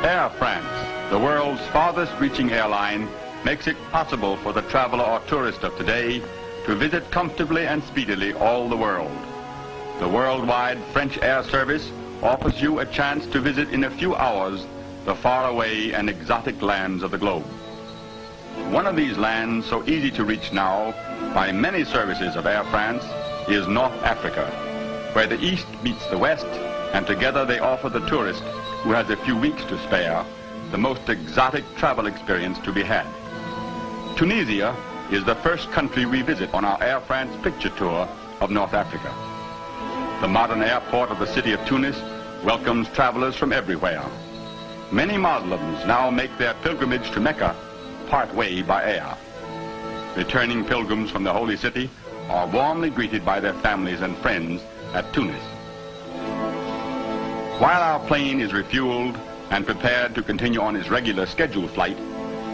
Air France, the world's farthest reaching airline, makes it possible for the traveler or tourist of today to visit comfortably and speedily all the world. The worldwide French air service offers you a chance to visit in a few hours the faraway and exotic lands of the globe. One of these lands, so easy to reach now by many services of Air France, is North Africa, where the East meets the West, and together they offer the tourist who has a few weeks to spare the most exotic travel experience to be had. Tunisia is the first country we visit on our Air France picture tour of North Africa. The modern airport of the city of Tunis welcomes travelers from everywhere. Many Muslims now make their pilgrimage to Mecca part way by air. Returning pilgrims from the holy city are warmly greeted by their families and friends at Tunis. While our plane is refueled and prepared to continue on its regular scheduled flight,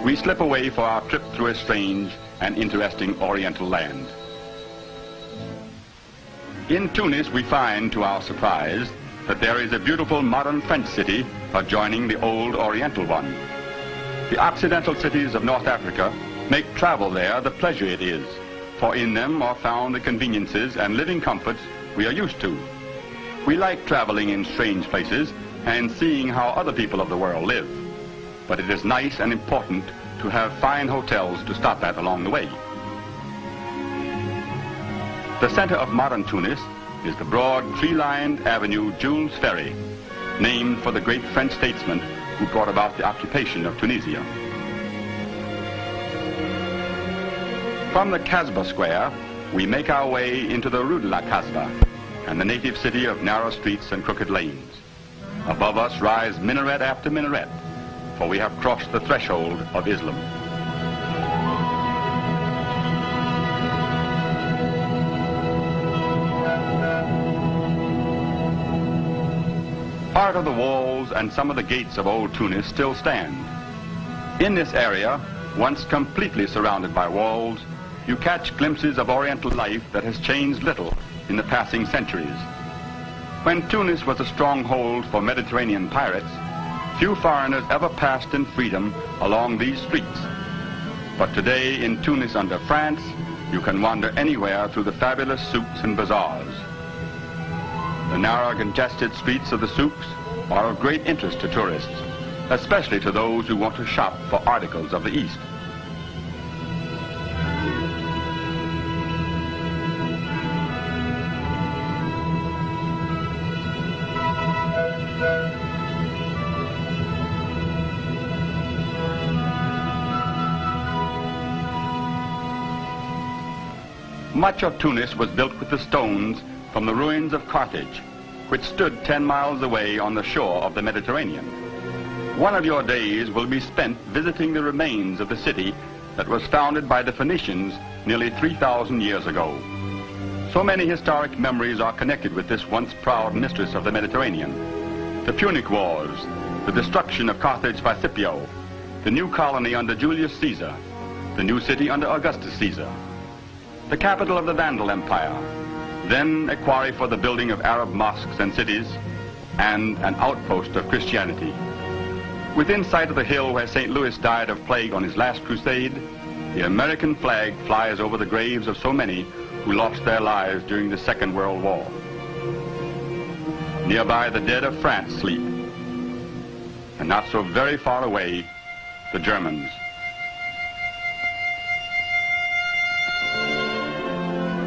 we slip away for our trip through a strange and interesting Oriental land. In Tunis, we find, to our surprise, that there is a beautiful modern French city adjoining the old Oriental one. The Occidental cities of North Africa make travel there the pleasure it is, for in them are found the conveniences and living comforts we are used to. We like traveling in strange places and seeing how other people of the world live, but it is nice and important to have fine hotels to stop at along the way. The center of modern Tunis is the broad tree-lined avenue Jules Ferry, named for the great French statesman who brought about the occupation of Tunisia. From the Kasbah Square, we make our way into the Rue de la Kasbah and the native city of narrow streets and crooked lanes. Above us rise minaret after minaret, for we have crossed the threshold of Islam. Part of the walls and some of the gates of old Tunis still stand. In this area, once completely surrounded by walls, you catch glimpses of Oriental life that has changed little in the passing centuries. When Tunis was a stronghold for Mediterranean pirates, few foreigners ever passed in freedom along these streets. But today in Tunis under France, you can wander anywhere through the fabulous souks and bazaars. The narrow, congested streets of the souks are of great interest to tourists, especially to those who want to shop for articles of the East. Much of Tunis was built with the stones from the ruins of Carthage, which stood 10 miles away on the shore of the Mediterranean. One of your days will be spent visiting the remains of the city that was founded by the Phoenicians nearly 3,000 years ago. So many historic memories are connected with this once proud mistress of the Mediterranean. The Punic Wars, the destruction of Carthage by Scipio, the new colony under Julius Caesar, the new city under Augustus Caesar, the capital of the Vandal Empire, then a quarry for the building of Arab mosques and cities, and an outpost of Christianity. Within sight of the hill where St. Louis died of plague on his last crusade, the American flag flies over the graves of so many who lost their lives during the Second World War. Nearby, the dead of France sleep, and not so very far away, the Germans.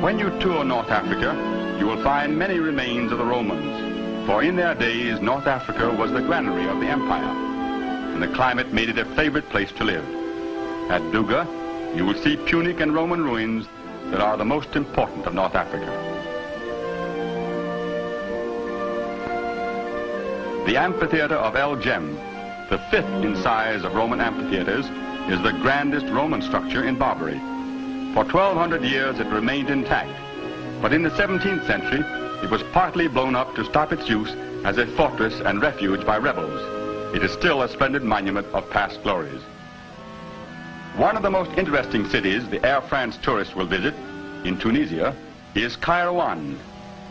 When you tour North Africa, you will find many remains of the Romans, for in their days North Africa was the granary of the empire, and the climate made it a favorite place to live. At Douga, you will see Punic and Roman ruins that are the most important of North Africa. The amphitheater of El Jem, the fifth in size of Roman amphitheaters, is the grandest Roman structure in Barbary. For 1,200 years it remained intact, but in the 17th century it was partly blown up to stop its use as a fortress and refuge by rebels. It is still a splendid monument of past glories. One of the most interesting cities the Air France tourists will visit in Tunisia is Kairouan,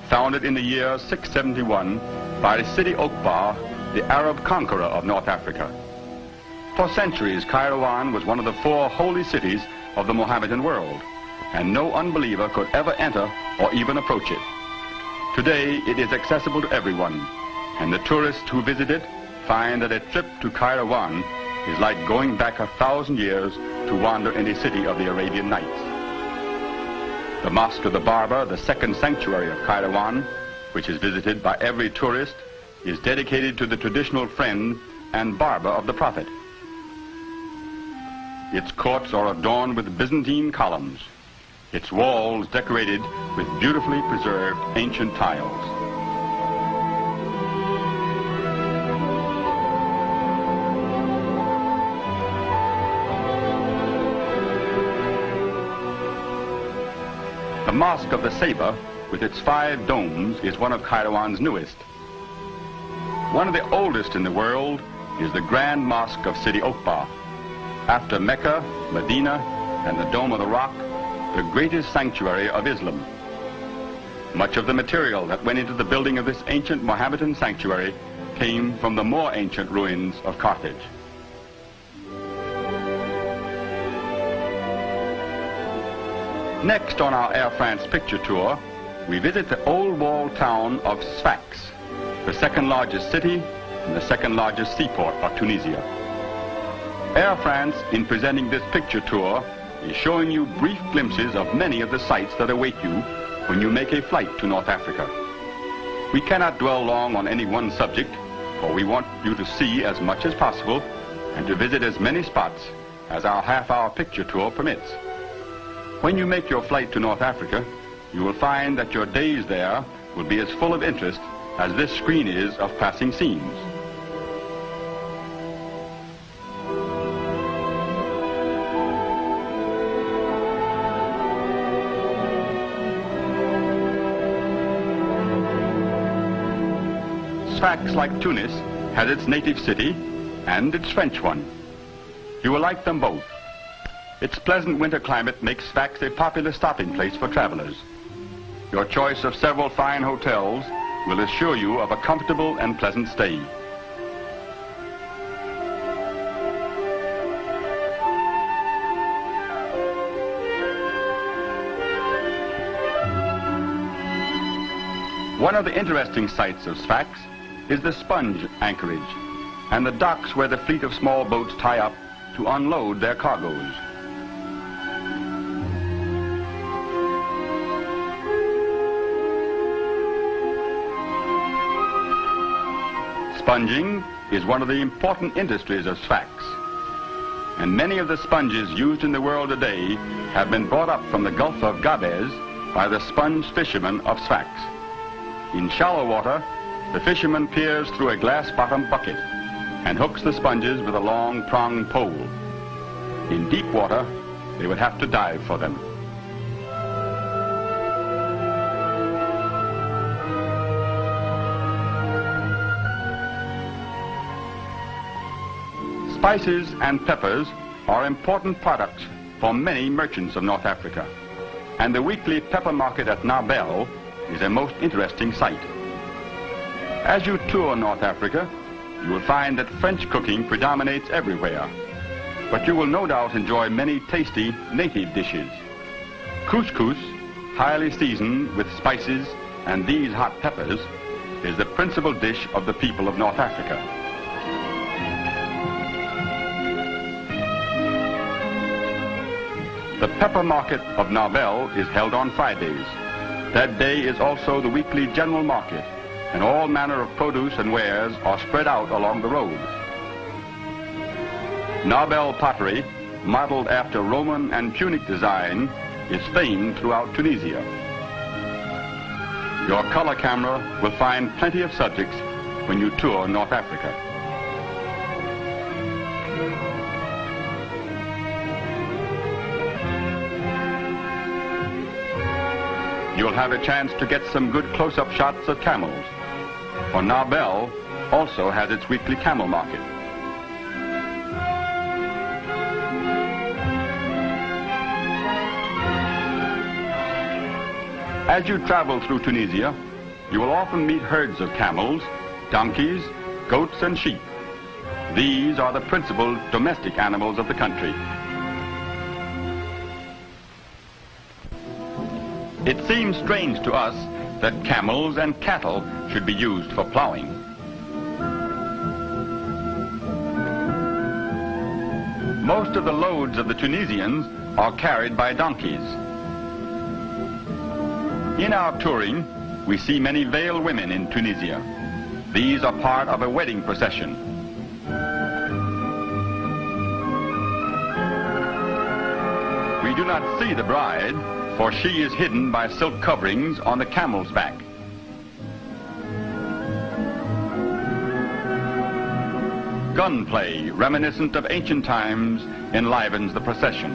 founded in the year 671 by Sidi Okbar, the Arab conqueror of North Africa. For centuries, Kairouan was one of the 4 holy cities of the Mohammedan world, and no unbeliever could ever enter or even approach it. Today, it is accessible to everyone, and the tourists who visit it find that a trip to Kairouan is like going back 1,000 years to wander in a city of the Arabian Nights. The Mosque of the Barber, the second sanctuary of Kairouan, which is visited by every tourist, is dedicated to the traditional friend and barber of the Prophet. Its courts are adorned with Byzantine columns, its walls decorated with beautifully preserved ancient tiles. The Mosque of the Sabre, with its 5 domes, is one of Kairouan's newest. One of the oldest in the world is the Grand Mosque of Sidi Oqba. After Mecca, Medina, and the Dome of the Rock, the greatest sanctuary of Islam. Much of the material that went into the building of this ancient Mohammedan sanctuary came from the more ancient ruins of Carthage. Next on our Air France picture tour, we visit the old walled town of Sfax, the second largest city and the second largest seaport of Tunisia. Air France, in presenting this picture tour, is showing you brief glimpses of many of the sights that await you when you make a flight to North Africa. We cannot dwell long on any one subject, for we want you to see as much as possible and to visit as many spots as our half-hour picture tour permits. When you make your flight to North Africa, you will find that your days there will be as full of interest as this screen is of passing scenes. Sfax, like Tunis, has its native city and its French one. You will like them both. Its pleasant winter climate makes Sfax a popular stopping place for travelers. Your choice of several fine hotels will assure you of a comfortable and pleasant stay. One of the interesting sights of Sfax is the sponge anchorage and the docks where the fleet of small boats tie up to unload their cargoes. Sponging is one of the important industries of Sfax, and many of the sponges used in the world today have been brought up from the Gulf of Gabes by the sponge fishermen of Sfax. In shallow water, the fisherman peers through a glass-bottomed bucket and hooks the sponges with a long pronged pole. In deep water, they would have to dive for them. Spices and peppers are important products for many merchants of North Africa, and the weekly pepper market at Narbel is a most interesting sight. As you tour North Africa, you will find that French cooking predominates everywhere, but you will no doubt enjoy many tasty native dishes. Couscous, highly seasoned with spices and these hot peppers, is the principal dish of the people of North Africa. The pepper market of Narbel is held on Fridays. That day is also the weekly general market, and all manner of produce and wares are spread out along the road. Narbel pottery, modeled after Roman and Punic design, is famed throughout Tunisia. Your color camera will find plenty of subjects when you tour North Africa. You'll have a chance to get some good close-up shots of camels, for Narbel also has its weekly camel market. As you travel through Tunisia, you will often meet herds of camels, donkeys, goats and sheep. These are the principal domestic animals of the country. It seems strange to us that camels and cattle should be used for plowing. Most of the loads of the Tunisians are carried by donkeys. In our touring, we see many veiled women in Tunisia. These are part of a wedding procession. We do not see the bride, for she is hidden by silk coverings on the camel's back. Gunplay, reminiscent of ancient times, enlivens the procession.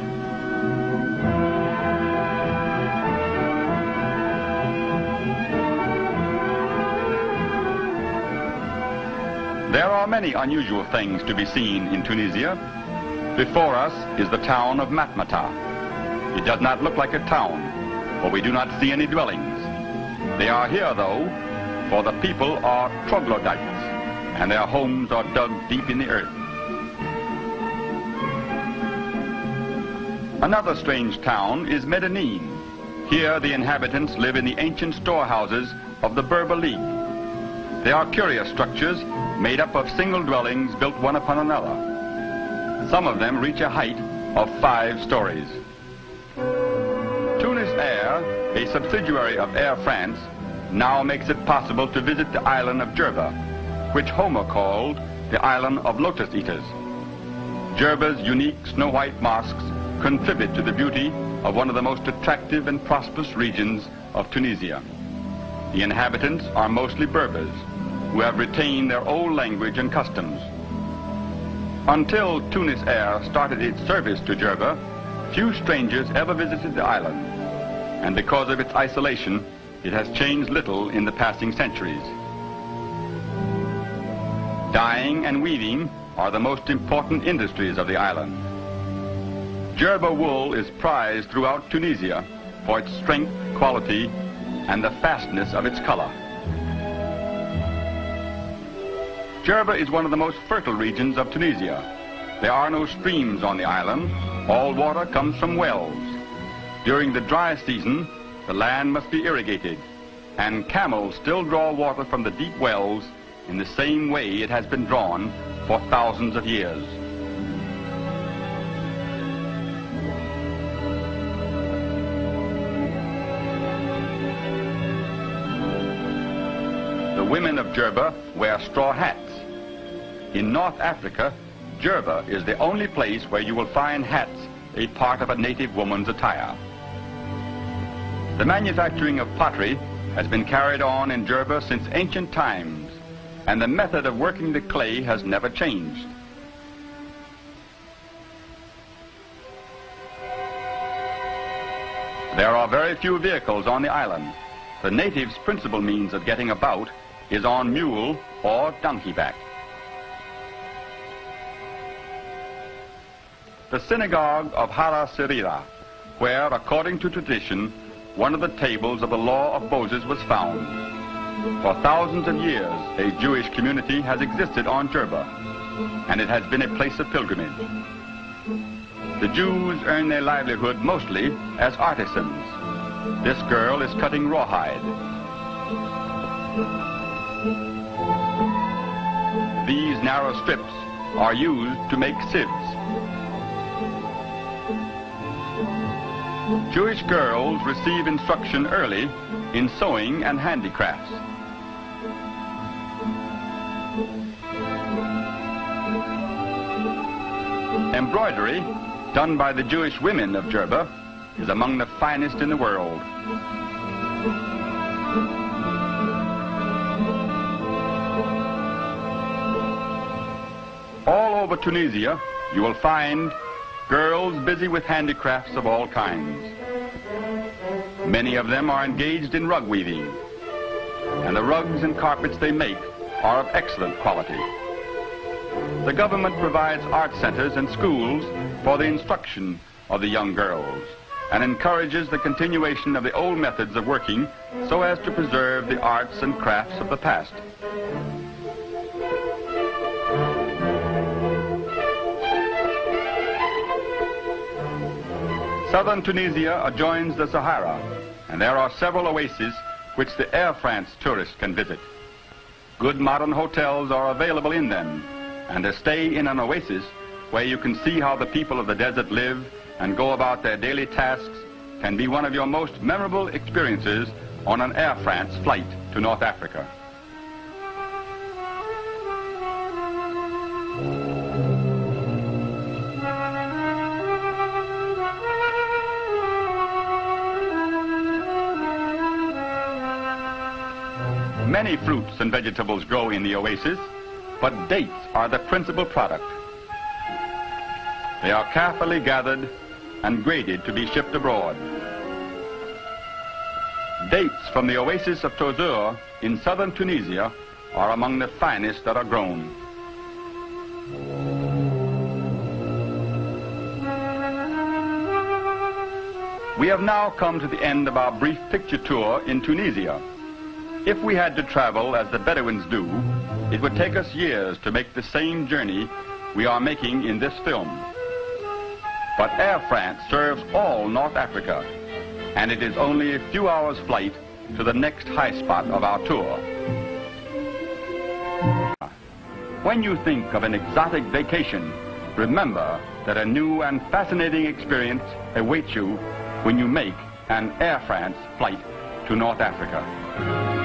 There are many unusual things to be seen in Tunisia. Before us is the town of Matmata. It does not look like a town, for we do not see any dwellings. They are here, though, for the people are troglodytes, and their homes are dug deep in the earth. Another strange town is Medellin. Here the inhabitants live in the ancient storehouses of the Berber League. They are curious structures made up of single dwellings built one upon another. Some of them reach a height of 5 stories. Tunis Air, a subsidiary of Air France, now makes it possible to visit the island of Jerba, which Homer called the island of lotus eaters. Jerba's unique snow-white mosques contribute to the beauty of one of the most attractive and prosperous regions of Tunisia. The inhabitants are mostly Berbers, who have retained their old language and customs. Until Tunis Air started its service to Jerba, few strangers ever visited the island, and because of its isolation, it has changed little in the passing centuries. Dyeing and weaving are the most important industries of the island. Jerba wool is prized throughout Tunisia for its strength, quality, and the fastness of its color. Jerba is one of the most fertile regions of Tunisia. There are no streams on the island. All water comes from wells. During the dry season, the land must be irrigated, and camels still draw water from the deep wells in the same way it has been drawn for thousands of years. The women of Jerba wear straw hats. In North Africa, Jerba is the only place where you will find hats a part of a native woman's attire. The manufacturing of pottery has been carried on in Jerba since ancient times, and the method of working the clay has never changed. There are very few vehicles on the island. The natives' principal means of getting about is on mule or donkey back. The synagogue of Hara Sirira, where, according to tradition, one of the tables of the law of Moses was found. For thousands of years, a Jewish community has existed on Jerba, and it has been a place of pilgrimage. The Jews earn their livelihood mostly as artisans. This girl is cutting rawhide. These narrow strips are used to make sieves. Jewish girls receive instruction early in sewing and handicrafts. Embroidery, done by the Jewish women of Jerba, is among the finest in the world. All over Tunisia, you will find girls busy with handicrafts of all kinds. Many of them are engaged in rug weaving, and the rugs and carpets they make are of excellent quality. The government provides art centers and schools for the instruction of the young girls and encourages the continuation of the old methods of working so as to preserve the arts and crafts of the past. Southern Tunisia adjoins the Sahara, and there are several oases which the Air France tourist can visit. Good modern hotels are available in them, and a stay in an oasis where you can see how the people of the desert live and go about their daily tasks can be one of your most memorable experiences on an Air France flight to North Africa. Many fruits and vegetables grow in the oasis, but dates are the principal product. They are carefully gathered and graded to be shipped abroad. Dates from the oasis of Tozeur in southern Tunisia are among the finest that are grown. We have now come to the end of our brief picture tour in Tunisia. If we had to travel as the Bedouins do, it would take us years to make the same journey we are making in this film. But Air France serves all North Africa, and it is only a few hours' flight to the next high spot of our tour. When you think of an exotic vacation, remember that a new and fascinating experience awaits you when you make an Air France flight to North Africa.